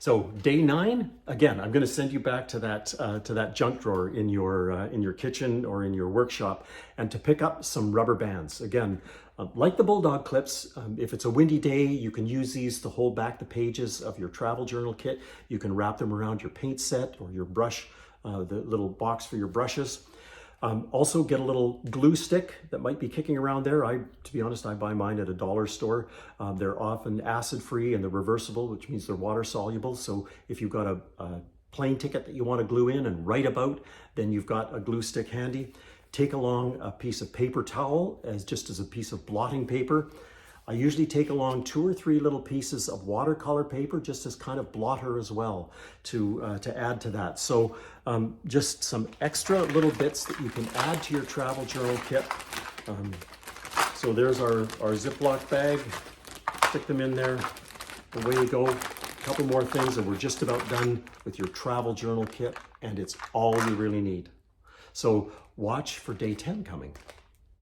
So day 9, again, I'm going to send you back to that junk drawer in your kitchen or in your workshop, and to pick up some rubber bands. Again, like the Bulldog clips, if it's a windy day, you can use these to hold back the pages of your travel journal kit. You can wrap them around your paint set or your brush, the little box for your brushes. Also get a little glue stick that might be kicking around there. To be honest, I buy mine at a dollar store. They're often acid-free and they're reversible, which means they're water soluble. So if you've got a plane ticket that you want to glue in and write about, then you've got a glue stick handy. Take along a piece of paper towel just as a piece of blotting paper. I usually take along 2 or 3 little pieces of watercolor paper just as kind of blotter as well to add to that. So just some extra little bits that you can add to your travel journal kit. So there's our Ziploc bag. Stick them in there. Away you go. A couple more things and we're just about done with your travel journal kit, and it's all you really need. So watch for day 10 coming.